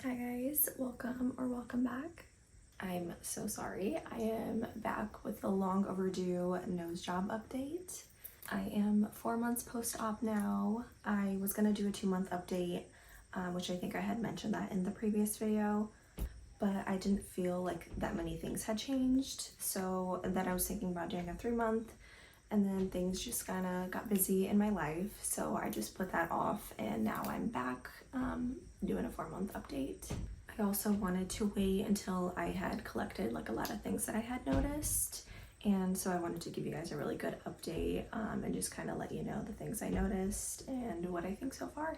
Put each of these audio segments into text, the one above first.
Hi guys, welcome back. I'm so sorry. I am back with a long overdue nose job update. I am 4 months post-op now. I was gonna do a 2-month update, which I think I had mentioned that in the previous video, but I didn't feel like that many things had changed. So then I was thinking about doing a 3-month, and then things just kind of got busy in my life. So I just put that off, and now I'm back doing a 4-month update. I also wanted to wait until I had collected like a lot of things that I had noticed. And so I wanted to give you guys a really good update and just kind of let you know the things I noticed and what I think so far.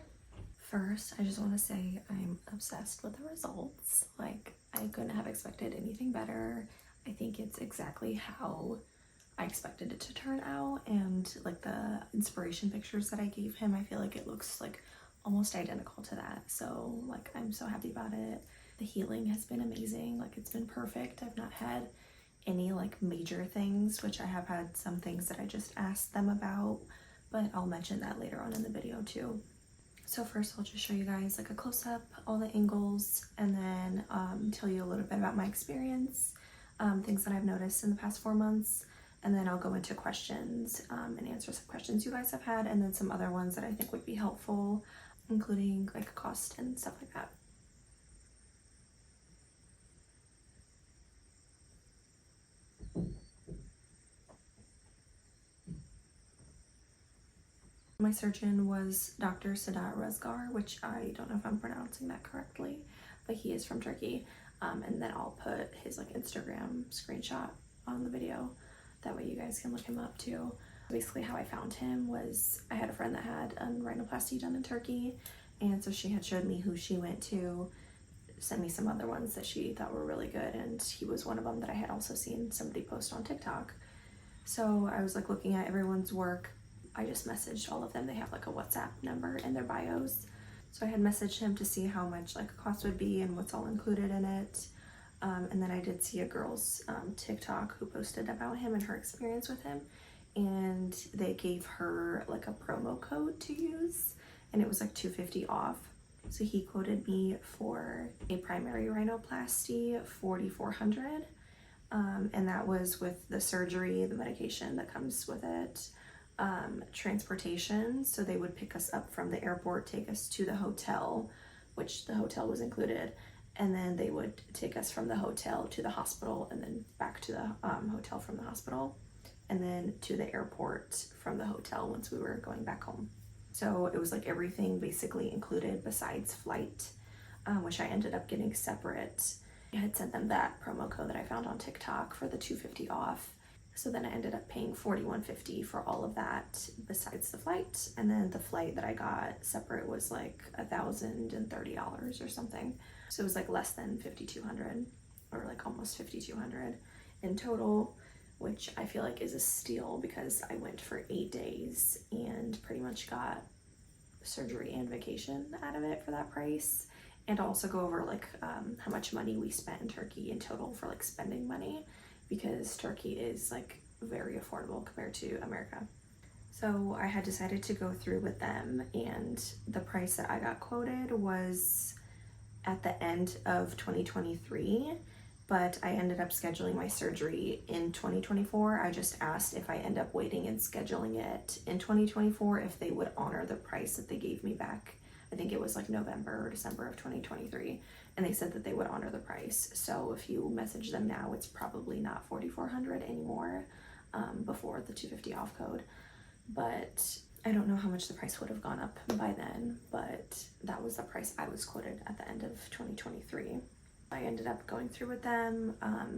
First, I just want to say I'm obsessed with the results. Like, I couldn't have expected anything better. I think it's exactly how I expected it to turn out, and like the inspiration pictures that I gave him, I feel like it looks like almost identical to that. So like, I'm so happy about it. The healing has been amazing. Like, it's been perfect. I've not had any like major things, which I have had some things that I just asked them about, but I'll mention that later on in the video too. So first I'll just show you guys like a close-up, all the angles, and then tell you a little bit about my experience, things that I've noticed in the past 4 months, and then I'll go into questions and answer some questions you guys have had, and then some other ones that I think would be helpful, including like cost and stuff like that. My surgeon was Dr. Sadat Rezgar, which I don't know if I'm pronouncing that correctly, but he is from Turkey. And then I'll put his like Instagram screenshot on the video. That way you guys can look him up too. Basically how I found him was I had a friend that had a rhinoplasty done in Turkey, and so she had showed me who she went to, sent me some other ones that she thought were really good, and he was one of them that I had also seen somebody post on TikTok. So I was like looking at everyone's work. I just messaged all of them. They have like a WhatsApp number in their bios. So I had messaged him to see how much like a cost would be and what's all included in it. And then I did see a girl's TikTok who posted about him and her experience with him. And they gave her like a promo code to use, and it was like $250 off. So he quoted me for a primary rhinoplasty, $4,400. And that was with the surgery, the medication that comes with it, transportation. So they would pick us up from the airport, take us to the hotel, which the hotel was included, and then they would take us from the hotel to the hospital, and then back to the hotel from the hospital, and then to the airport from the hotel once we were going back home. So it was like everything basically included besides flight, which I ended up getting separate. I had sent them that promo code that I found on TikTok for the $250 off. So then I ended up paying $41.50 for all of that besides the flight. And then the flight that I got separate was like $1,030 or something. So it was like less than $5,200, or like almost $5,200 in total, which I feel like is a steal because I went for 8 days and pretty much got surgery and vacation out of it for that price. And also go over like how much money we spent in Turkey in total for like spending money, because Turkey is like very affordable compared to America. So I had decided to go through with them, and the price that I got quoted was at the end of 2023, but I ended up scheduling my surgery in 2024. I just asked if I end up waiting and scheduling it in 2024, if they would honor the price that they gave me back. I think it was like November or December of 2023, and they said that they would honor the price. So if you message them now, it's probably not $4,400 anymore, before the $250 off code. But I don't know how much the price would have gone up by then, but that was the price I was quoted at the end of 2023. I ended up going through with them.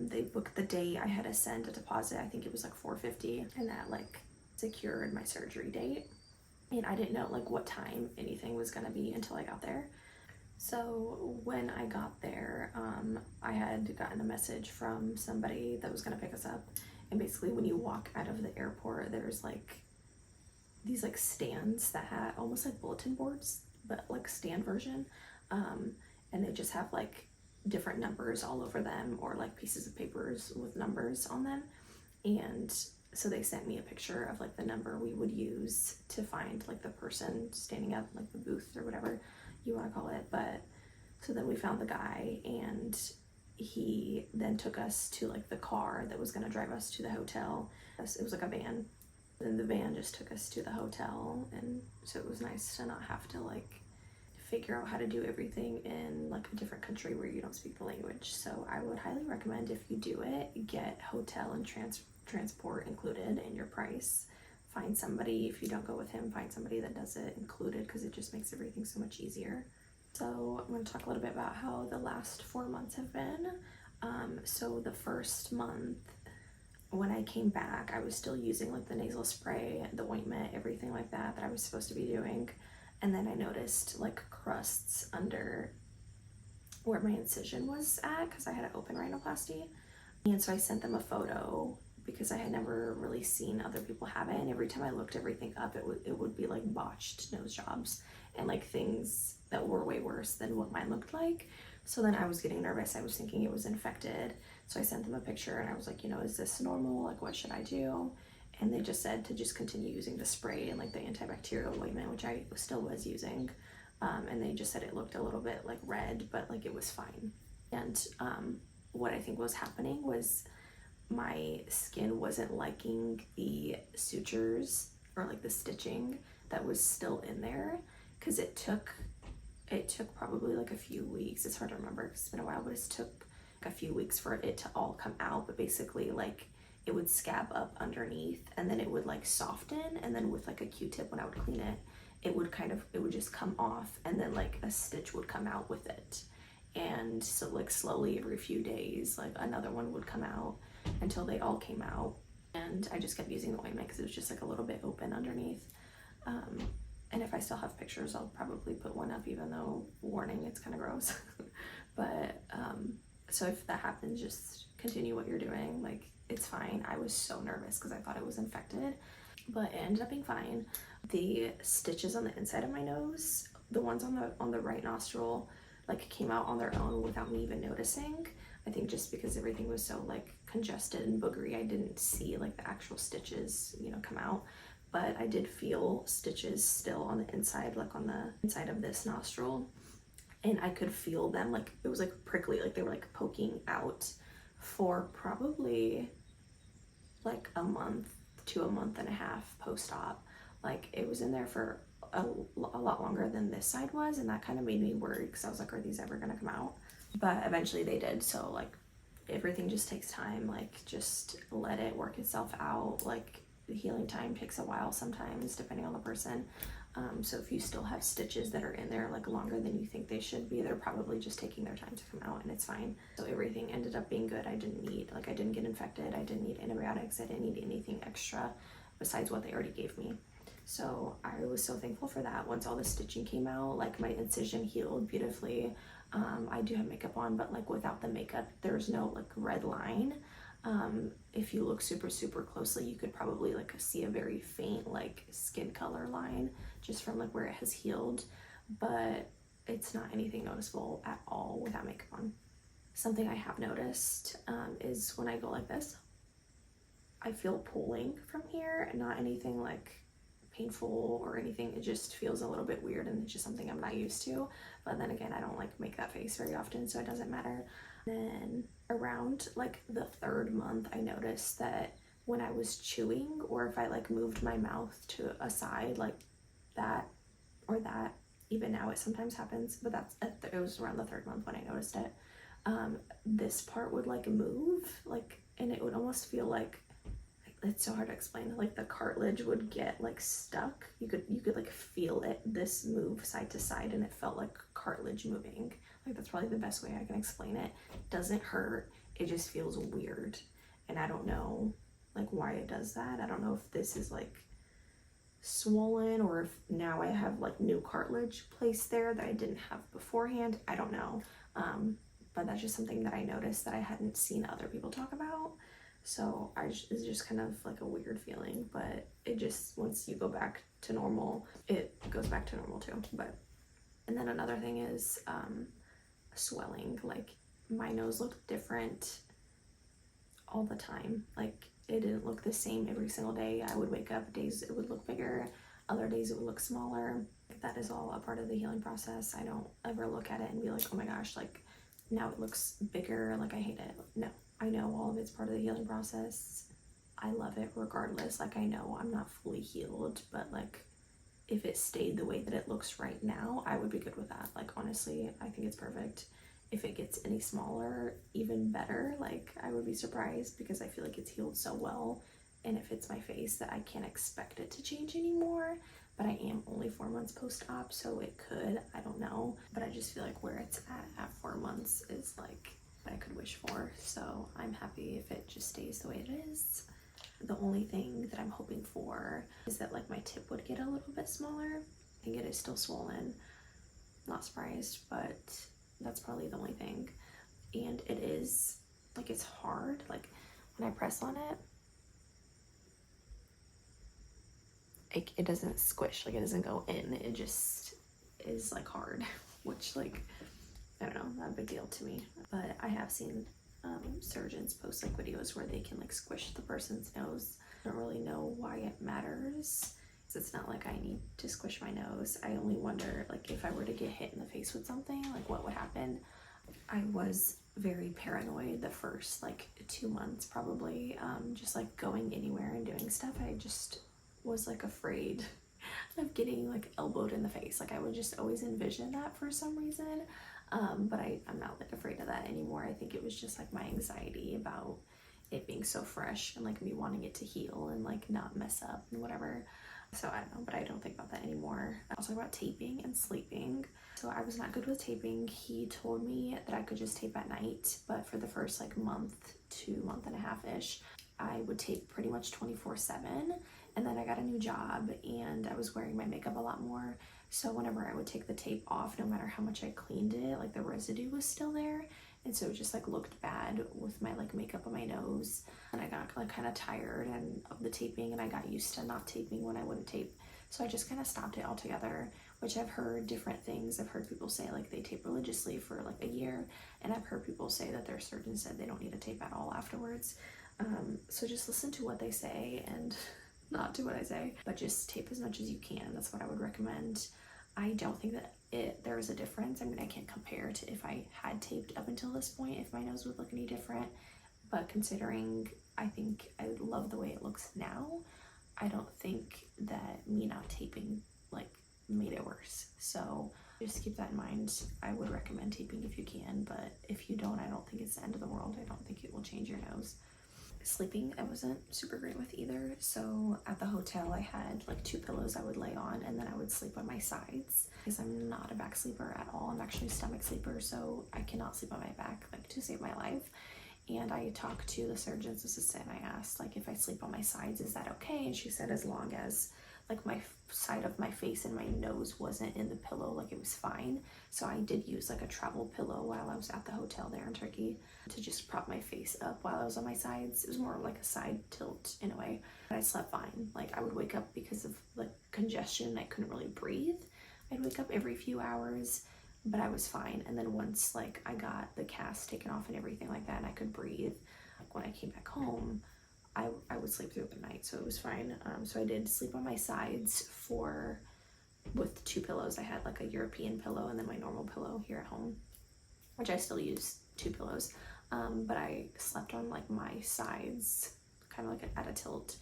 They booked the date. I had to send a deposit. I think it was like $450, and that like secured my surgery date. And I didn't know like what time anything was gonna be until I got there. So when I got there, I had gotten a message from somebody that was gonna pick us up. And basically when you walk out of the airport, there's like these like stands that had almost like bulletin boards, but like stand version. And they just have like different numbers all over them, or like pieces of papers with numbers on them. And so they sent me a picture of like the number we would use to find like the person standing up, like the booth or whatever you want to call it. But So then we found the guy, and he then took us to like the car that was going to drive us to the hotel. It was like a van. Then the van just took us to the hotel, and so it was nice to not have to like figure out how to do everything in like a different country where you don't speak the language. So I would highly recommend, if you do it, get hotel and transport included in your price. Find somebody, if you don't go with him, find somebody that does it included, because it just makes everything so much easier. So I'm going to talk a little bit about how the last 4 months have been. So the first month, when I came back, I was still using like the nasal spray, the ointment, everything like that I was supposed to be doing. And then I noticed like crusts under where my incision was at, because I had an open rhinoplasty. And so I sent them a photo, because I had never really seen other people have it. And every time I looked everything up, it would be like botched nose jobs and like things that were way worse than what mine looked like. So then I was getting nervous. I was thinking it was infected. So I sent them a picture, and I was like, is this normal? Like, what should I do? And they just said to just continue using the spray and like the antibacterial ointment, which I still was using. And they just said it looked a little bit like red, but like it was fine. And what I think was happening was my skin wasn't liking the sutures or like the stitching that was still in there, because it took probably like a few weeks. It's hard to remember, it's been a while, but it took a few weeks for it to all come out. But basically, like, it would scab up underneath, and then it would like soften, and then with like a Q-tip, when I would clean it, it would just come off, and then like a stitch would come out with it. And so like slowly every few days, like another one would come out, until they all came out. And I just kept using the ointment because it was just like a little bit open underneath. And if I still have pictures, I'll probably put one up, even though, warning, it's kind of gross. But so if that happens, just continue what you're doing. Like, it's fine. I was so nervous because I thought it was infected, but it ended up being fine. The stitches on the inside of my nose, the ones on the right nostril, like came out on their own without me even noticing. I think just because everything was so like congested and boogery, I didn't see like the actual stitches, come out. But I did feel stitches still on the inside, like on the inside of this nostril. And I could feel them, like it was like prickly, like they were like poking out for probably like a month to a month and a half post-op. Like, it was in there for a lot longer than this side was, and that kind of made me worried, because I was like, are these ever gonna come out? But eventually they did. So like, everything just takes time. Like, just let it work itself out. Like, the healing time takes a while sometimes, depending on the person. So if you still have stitches that are in there like longer than you think they should be, they're probably just taking their time to come out, and it's fine. So everything ended up being good. I didn't get infected. I didn't need antibiotics. I didn't need anything extra besides what they already gave me. So I was so thankful for that. Once all the stitching came out, like, my incision healed beautifully. I do have makeup on, but like without the makeup, there's no like red line. If you look super closely, you could probably like see a very faint like skin color line just from like where it has healed, but it's not anything noticeable at all without makeup on. Something I have noticed is when I go like this, I feel pulling from here, and not anything like painful or anything. It just feels a little bit weird, and it's just something I'm not used to. But then again, I don't like make that face very often, so it doesn't matter. Then around like the 3rd month, I noticed that when I was chewing, or if I like moved my mouth to a side like that or that, even now it sometimes happens, but it was around the 3rd month when I noticed it. This part would like move, like, and it would almost feel like, it's so hard to explain, like the cartilage would get like stuck. You could like feel it, this move side to side, and it felt like cartilage moving. Like, that's probably the best way I can explain it. It doesn't hurt, it just feels weird, and I don't know like why it does that. I don't know if this is like swollen, or if now I have like new cartilage placed there that I didn't have beforehand. I don't know, but that's just something that I noticed that I hadn't seen other people talk about. So it's just kind of like a weird feeling, but it just, once you go back to normal, it goes back to normal too. And then another thing is swelling. Like, my nose looked different all the time. Like, it didn't look the same every single day. I would wake up, days it would look bigger, other days it would look smaller. that is all a part of the healing process. I don't ever look at it and be like, oh my gosh, like now it looks bigger, like I hate it. No, I know all of it's part of the healing process. I love it regardless. Like I know I'm not fully healed, but like if it stayed the way that it looks right now, I would be good with that. Like honestly, I think it's perfect. If it gets any smaller, even better. Like I would be surprised because I feel like it's healed so well and it fits my face that I can't expect it to change anymore. But I am only 4 months post-op, so it could, I don't know. But I just feel like where it's at 4 months is like what I could wish for. So I'm happy if it just stays the way it is. The only thing that I'm hoping for is that like my tip would get a little bit smaller. I think it is still swollen. Not surprised, but that's probably the only thing. And it is like, it's hard. Like when I press on it, it doesn't squish, like it doesn't go in. It just is like hard, which like, I don't know, not a big deal to me. But I have seen surgeons post like videos where they can like squish the person's nose. I don't really know why it matters. It's not like I need to squish my nose. I only wonder like if I were to get hit in the face with something, like what would happen. I was very paranoid the first like 2 months probably, just like going anywhere and doing stuff. I just was like afraid of getting like elbowed in the face. Like I would just always envision that for some reason. But I'm not like afraid of that anymore. I think it was just like my anxiety about it being so fresh and like me wanting it to heal and like not mess up and whatever. So I don't know, but I don't think about that anymore. I also talk about taping and sleeping. So I was not good with taping. He told me that I could just tape at night, but for the first like month to month and a half-ish, I would tape pretty much 24/7. And then I got a new job and I was wearing my makeup a lot more. So whenever I would take the tape off, no matter how much I cleaned it, like the residue was still there. And so it just like looked bad with my like makeup on my nose. And I got like kind of tired and of the taping, and I got used to not taping when I wouldn't tape. So I just kind of stopped it altogether, which I've heard different things. I've heard people say like they tape religiously for like a year. And I've heard people say that their surgeon said they don't need to tape at all afterwards. So just listen to what they say and not to what I say, but just tape as much as you can. That's what I would recommend. I don't think that there is a difference. I mean, I can't compare to if I had taped up until this point, if my nose would look any different, but considering I think I love the way it looks now, I don't think that me not taping like made it worse. So just keep that in mind. I would recommend taping if you can, but if you don't, I don't think it's the end of the world. I don't think it will change your nose. Sleeping, I wasn't super great with either. So at the hotel, I had like 2 pillows I would lay on, and then I would sleep on my sides because I'm not a back sleeper at all. I'm actually a stomach sleeper, so I cannot sleep on my back like to save my life. And I talked to the surgeon's assistant. I asked like if I sleep on my sides, is that okay? And she said as long as like my side of my face and my nose wasn't in the pillow, like it was fine. So I did use like a travel pillow while I was at the hotel there in Turkey to just prop my face up while I was on my sides. It was more like a side tilt in a way, but I slept fine. Like I would wake up because of like congestion. I couldn't really breathe. I'd wake up every few hours, but I was fine. And then once like I got the cast taken off and everything like that and I could breathe, like when I came back home, I would sleep through the night, so it was fine. So I did sleep on my sides with 2 pillows. I had like a European pillow and then my normal pillow here at home, which I still use 2 pillows. But I slept on like my sides, kind of like at a tilt,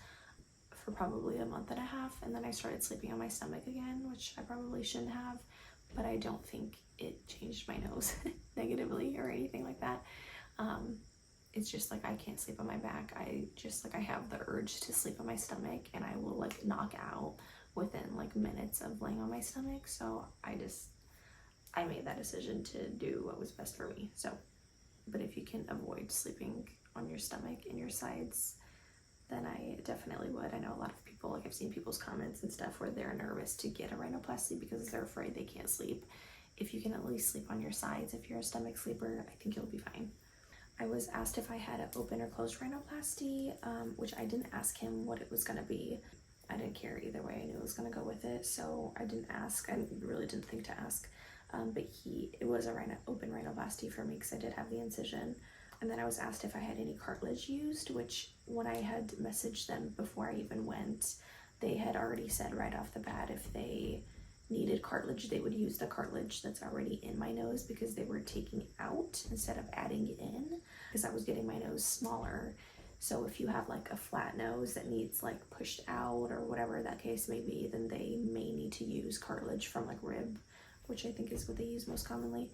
for probably a month and a half, and then I started sleeping on my stomach again, which I probably shouldn't have, but I don't think it changed my nose negatively or anything like that. It's just like I can't sleep on my back. I have the urge to sleep on my stomach, and I will like knock out within like minutes of laying on my stomach. So I made that decision to do what was best for me. So, but if you can avoid sleeping on your stomach and your sides, then I definitely would. I know a lot of people, like I've seen people's comments and stuff where they're nervous to get a rhinoplasty because they're afraid they can't sleep. If you can at least sleep on your sides, if you're a stomach sleeper, I think you'll be fine. I was asked if I had an open or closed rhinoplasty, which I didn't ask him what it was gonna be. I didn't care either way. I knew it was gonna go with it, so I didn't ask. I really didn't think to ask. But it was a open rhinoplasty for me because I did have the incision. And then I was asked if I had any cartilage used, which when I had messaged them before I even went, they had already said right off the bat if they needed cartilage, they would use the cartilage that's already in my nose because they were taking out instead of adding in, because I was getting my nose smaller. So if you have like a flat nose that needs like pushed out or whatever that case may be, then they may need to use cartilage from like rib, which I think is what they use most commonly.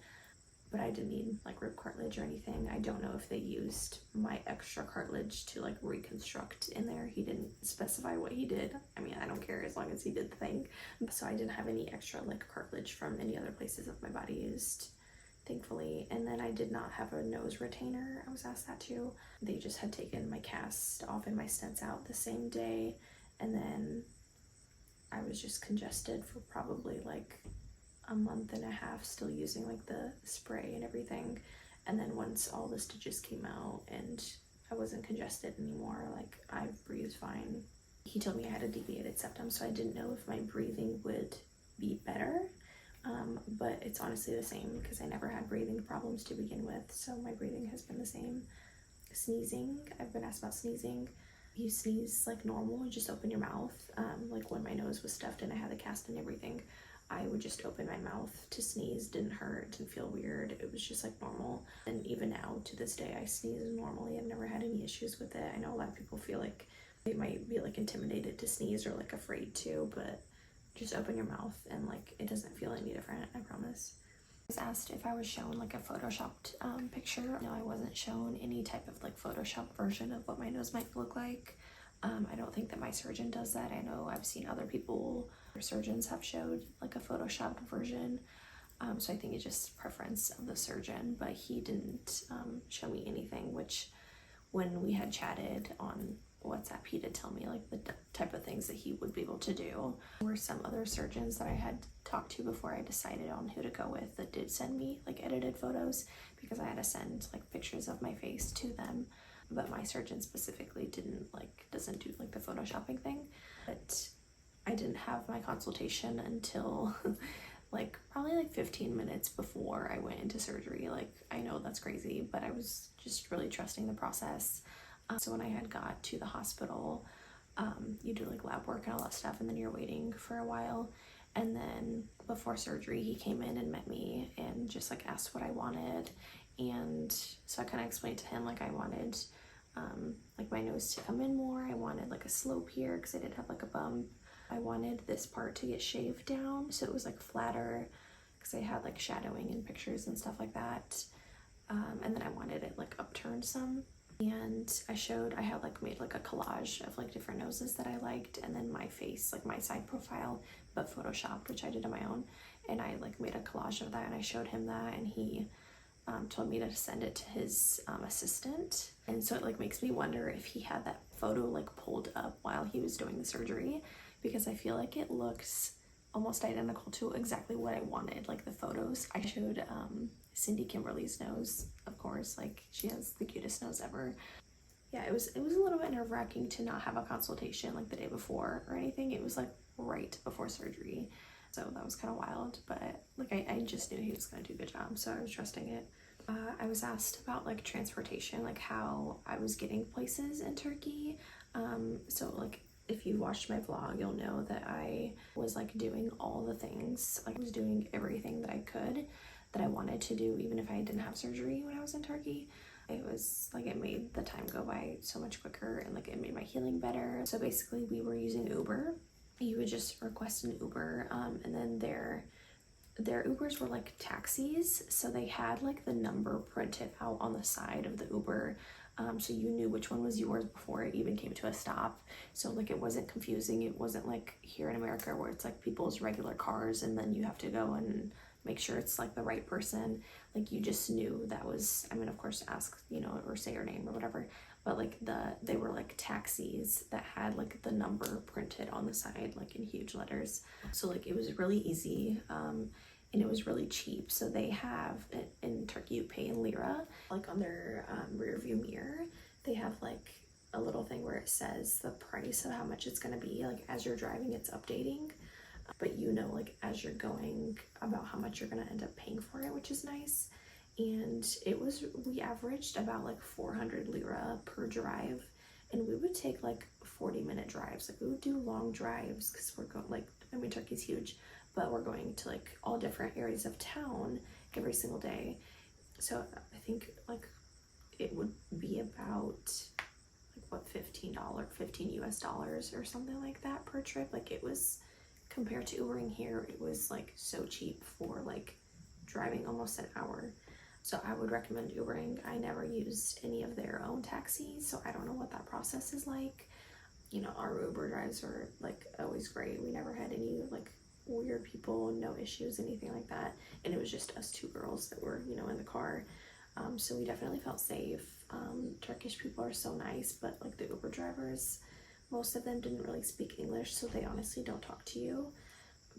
But I didn't need like rib cartilage or anything. I don't know if they used my extra cartilage to like reconstruct in there. He didn't specify what he did. I mean, I don't care as long as he did the thing. So I didn't have any extra like cartilage from any other places of my body used, thankfully. And then I did not have a nose retainer. I was asked that too. They just had taken my cast off and my stents out the same day. And then I was just congested for probably like a month and a half, still using like the spray and everything. And then once all the stitches came out and I wasn't congested anymore, like I breathed fine. He told me I had a deviated septum, so I didn't know if my breathing would be better, but it's honestly the same because I never had breathing problems to begin with, so my breathing has been the same. Sneezing, I've been asked about sneezing. You sneeze like normal, just open your mouth. Like when my nose was stuffed and I had the cast and everything, I would just open my mouth to sneeze. Didn't hurt, didn't feel weird. It was just like normal. And even now, to this day, I sneeze normally. I've never had any issues with it. I know a lot of people feel like they might be like intimidated to sneeze or like afraid to, but just open your mouth and like it doesn't feel any different, I promise. I was asked if I was shown like a photoshopped picture. No, I wasn't shown any type of like photoshopped version of what my nose might look like. I don't think that my surgeon does that. I know I've seen other people, or surgeons have showed like a photoshopped version. So I think it's just preference of the surgeon, but he didn't show me anything, which when we had chatted on WhatsApp, he did tell me like the type of things that he would be able to do. There were some other surgeons that I had talked to before I decided on who to go with that did send me like edited photos, because I had to send like pictures of my face to them. But my surgeon specifically doesn't do like the photoshopping thing. But I didn't have my consultation until like probably like 15 minutes before I went into surgery. Like, I know that's crazy, but I was just really trusting the process. So when I had got to the hospital, you do like lab work and all that stuff, and then you're waiting for a while. And then before surgery, he came in and met me and just like asked what I wanted. And so I kind of explained to him like I wanted like my nose to come in more. I wanted like a slope here because I did have like a bump. I wanted this part to get shaved down so it was like flatter because I had like shadowing in pictures and stuff like that. And then I wanted it like upturned some. And I had like made like a collage of like different noses that I liked, and then my face, like my side profile, but photoshopped, which I did on my own. And I like made a collage of that and I showed him that, and he told me to send it to his assistant. And so it like makes me wonder if he had that photo like pulled up while he was doing the surgery, because I feel like it looks almost identical to exactly what I wanted, like the photos. I showed Cindy Kimberly's nose, of course, like she has the cutest nose ever. Yeah, it was a little bit nerve-wracking to not have a consultation like the day before or anything. It was like right before surgery, so that was kind of wild, but like I just knew he was gonna do a good job, so I was trusting it. I was asked about like transportation, like how I was getting places in Turkey. So like if you watched my vlog, you'll know that I was like doing all the things. Like I was doing everything that I could, that I wanted to do, even if I didn't have surgery when I was in Turkey. It was like, it made the time go by so much quicker, and like it made my healing better. So basically we were using Uber. You would just request an Uber, and then their Ubers were like taxis, so they had like the number printed out on the side of the Uber, so you knew which one was yours before it even came to a stop. So like it wasn't confusing. It wasn't like here in America where it's like people's regular cars and then you have to go and make sure it's like the right person. Like you just knew that was, I mean, of course, ask, you know, or say your name or whatever, but like they were like taxis that had like the number printed on the side, like in huge letters. So like it was really easy, and it was really cheap. So they have, in Turkey you pay in lira, like on their rear view mirror, they have like a little thing where it says the price of how much it's gonna be. Like as you're driving, it's updating, but you know, like as you're going, about how much you're gonna end up paying for it, which is nice. And we averaged about like 400 lira per drive, and we would take like 40-minute drives. Like we would do long drives because we're going, like, I mean, Turkey's huge, but we're going to like all different areas of town every single day. So I think like it would be about like what, $15 US dollars or something like that per trip. Like it was, compared to Ubering here, it was like so cheap for like driving almost an hour. So I would recommend Ubering. I never used any of their own taxis, so I don't know what that process is like. You know, our Uber drives were like always great. We never had any like weird people, no issues, anything like that. And it was just us two girls that were, you know, in the car. So we definitely felt safe. Turkish people are so nice, but like the Uber drivers, most of them didn't really speak English, so they honestly don't talk to you.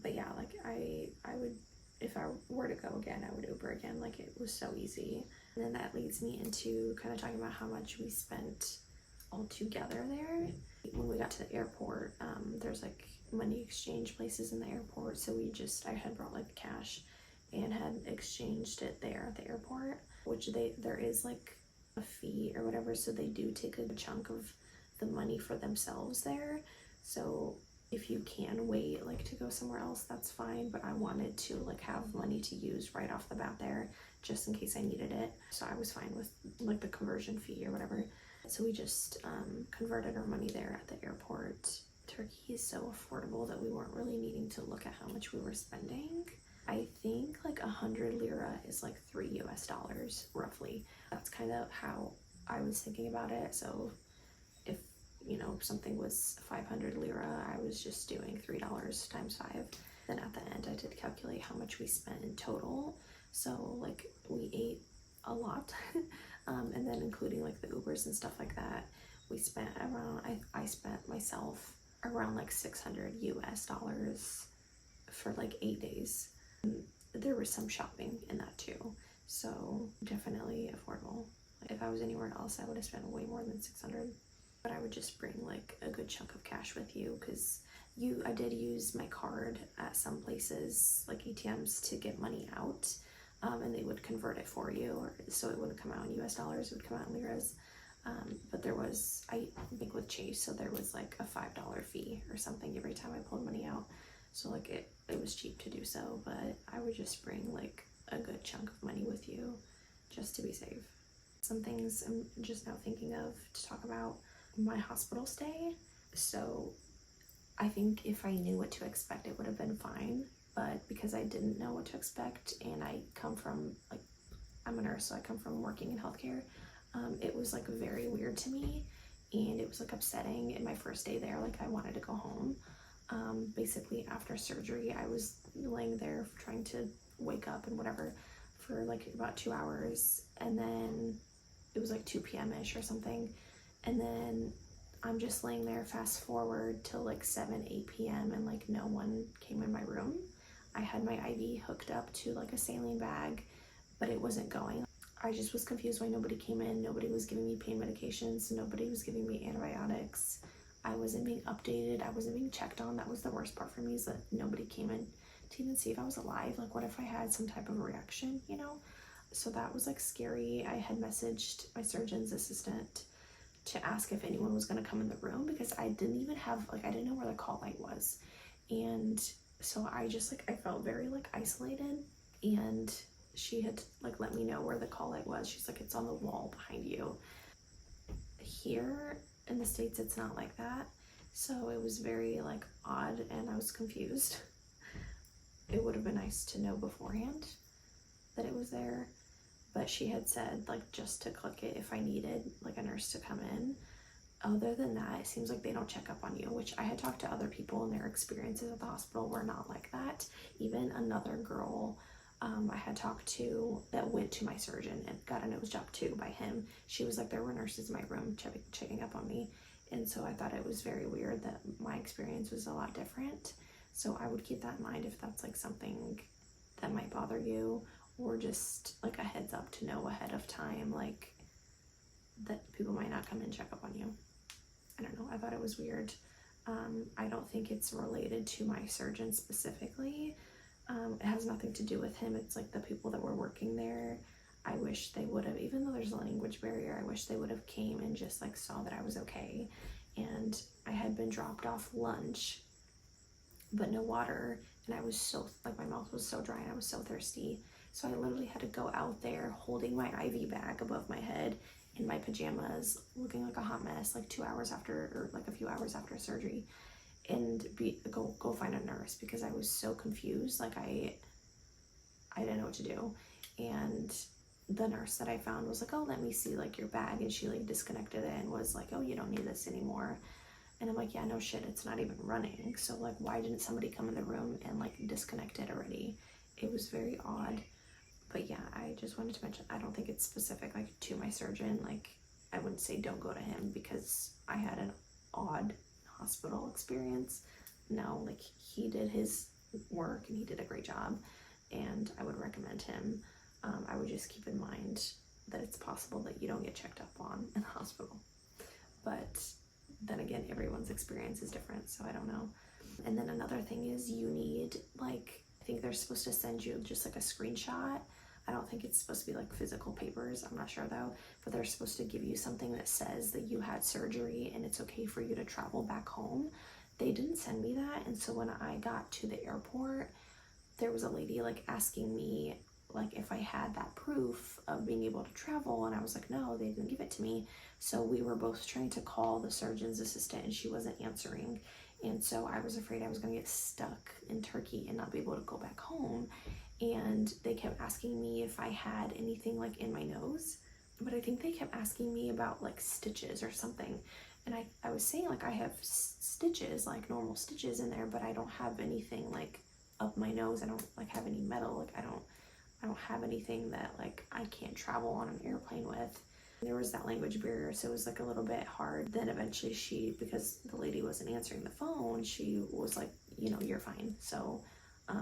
But yeah, like I would, if I were to go again, I would Uber again. Like it was so easy. And then that leads me into kind of talking about how much we spent all together there. When we got to the airport, there's like money exchange places in the airport, so I had brought like cash and had exchanged it there at the airport, which there is like a fee or whatever, so they do take a chunk of the money for themselves there. So if you can wait like to go somewhere else, that's fine, but I wanted to like have money to use right off the bat there just in case I needed it. So I was fine with like the conversion fee or whatever. So we just converted our money there at the airport. Turkey is so affordable that we weren't really needing to look at how much we were spending. I think like 100 lira is like $3 US roughly. That's kind of how I was thinking about it. So if, you know, something was 500 lira, I was just doing $3 times 5. Then at the end I did calculate how much we spent in total. So like we ate a lot. And then including like the Ubers and stuff like that, we spent around, I spent myself around like 600 US dollars for like 8 days. There was some shopping in that too, so definitely affordable. If I was anywhere else, I would have spent way more than 600, but I would just bring like a good chunk of cash with you, because I did use my card at some places like ATMs to get money out. And they would convert it for you, or so it wouldn't come out in US dollars, it would come out in liras. But there was, I think with Chase, so there was like a $5 fee or something every time I pulled money out. So like it was cheap to do so, but I would just bring like a good chunk of money with you just to be safe. Some things I'm just now thinking of to talk about: my hospital stay. So I think if I knew what to expect, it would have been fine. But because I didn't know what to expect, and I come from, like, I'm a nurse, so I come from working in healthcare, it was like very weird to me, and it was like upsetting. In my first day there, like I wanted to go home. Basically after surgery, I was laying there trying to wake up and whatever for like about 2 hours, and then it was like 2 p.m.-ish or something, and then I'm just laying there, fast forward till like 8 p.m. and like no one came in my room. I had my IV hooked up to like a saline bag, but it wasn't going. I just was confused why nobody came in. Nobody was giving me pain medications. Nobody was giving me antibiotics. I wasn't being updated. I wasn't being checked on. That was the worst part for me, is that nobody came in to even see if I was alive. Like, what if I had some type of reaction, you know? So that was like scary. I had messaged my surgeon's assistant to ask if anyone was going to come in the room, because I didn't even have, like, I didn't know where the call light was. And so I just like, I felt very like isolated, and she had like let me know where the call light was. She's like, it's on the wall behind you. Here in the States, it's not like that. So it was very like odd, and I was confused. It would have been nice to know beforehand that it was there, but she had said like just to click it if I needed like a nurse to come in. Other than that, it seems like they don't check up on you, which I had talked to other people, and their experiences at the hospital were not like that. Even another girl I had talked to that went to my surgeon and got a nose job too by him, she was like, there were nurses in my room checking up on me. And so I thought it was very weird that my experience was a lot different. So I would keep that in mind if that's like something that might bother you, or just like a heads up to know ahead of time, like that people might not come and check up on you. I don't know, I thought it was weird. I don't think it's related to my surgeon specifically. It has nothing to do with him. It's like the people that were working there. I wish they would have, even though there's a language barrier, I wish they would have came and just like saw that I was okay. And I had been dropped off lunch, but no water, and I was so, like, my mouth was so dry and I was so thirsty. So I literally had to go out there holding my IV bag above my head in my pajamas, looking like a hot mess, like 2 hours after, or like a few hours after surgery, and go find a nurse because I was so confused. Like I didn't know what to do. And the nurse that I found was like, oh, let me see like your bag, and she like disconnected it and was like, oh, you don't need this anymore. And I'm like, yeah, no shit, it's not even running. So like, why didn't somebody come in the room and like disconnect it already? It was very odd. But yeah, I just wanted to mention, I don't think it's specific like to my surgeon. Like, I wouldn't say don't go to him because I had an odd hospital experience. No, like, he did his work and he did a great job, and I would recommend him. I would just keep in mind that it's possible that you don't get checked up on in the hospital. But then again, everyone's experience is different, so I don't know. And then another thing is you need, like, I think they're supposed to send you just like a screenshot. I don't think it's supposed to be like physical papers, I'm not sure though, but they're supposed to give you something that says that you had surgery and it's okay for you to travel back home. They didn't send me that, and so when I got to the airport, there was a lady like asking me like if I had that proof of being able to travel, and I was like, no, they didn't give it to me. So we were both trying to call the surgeon's assistant and she wasn't answering, and so I was afraid I was gonna get stuck in Turkey and not be able to go back home. And they kept asking me if I had anything like in my nose, but I think they kept asking me about like stitches or something, and I was saying like I have stitches, like normal stitches in there, but I don't have anything like up my nose. I don't like have any metal, like I don't have anything that like I can't travel on an airplane with. There was that language barrier, so it was like a little bit hard. Then eventually because the lady wasn't answering the phone, she was like, you know, you're fine. So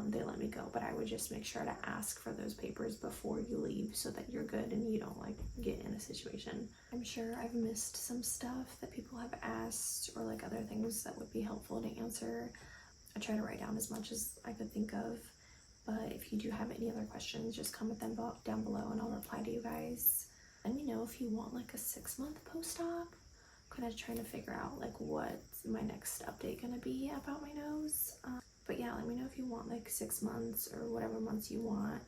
they let me go, but I would just make sure to ask for those papers before you leave so that you're good and you don't like get in a situation. I'm sure I've missed some stuff that people have asked, or like other things that would be helpful to answer. I try to write down as much as I could think of, but if you do have any other questions, just comment them down below and I'll reply to you guys. Let me know if you want like a 6-month post-op. I'm kind of trying to figure out like what's my next update gonna be about my nose. But yeah, let me know if you want like 6 months or whatever months you want.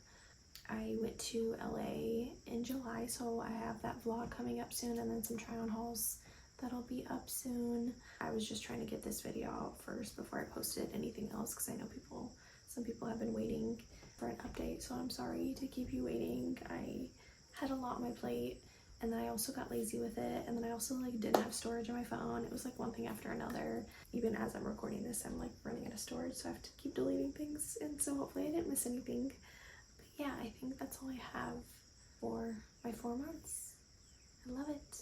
I went to LA in July, so I have that vlog coming up soon, and then some try-on hauls that'll be up soon. I was just trying to get this video out first before I posted anything else because I know some people have been waiting for an update, so I'm sorry to keep you waiting. I had a lot on my plate, and then I also got lazy with it, and then I also like didn't have storage on my phone. It was like one thing after another. Even as I'm recording this, I'm like running out of storage, so I have to keep deleting things, and so hopefully I didn't miss anything. But yeah, I think that's all I have for my 4 months. I love it.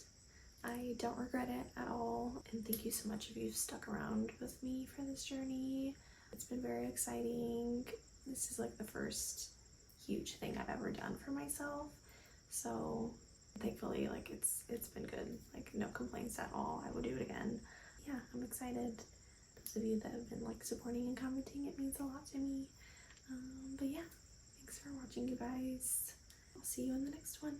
I don't regret it at all, and thank you so much if you've stuck around with me for this journey. It's been very exciting. This is like the first huge thing I've ever done for myself, so thankfully like it's been good, like no complaints at all. I would do it again. Yeah, I'm excited. Those of you that have been like supporting and commenting, it means a lot to me. But yeah, thanks for watching, you guys. I'll see you in the next one.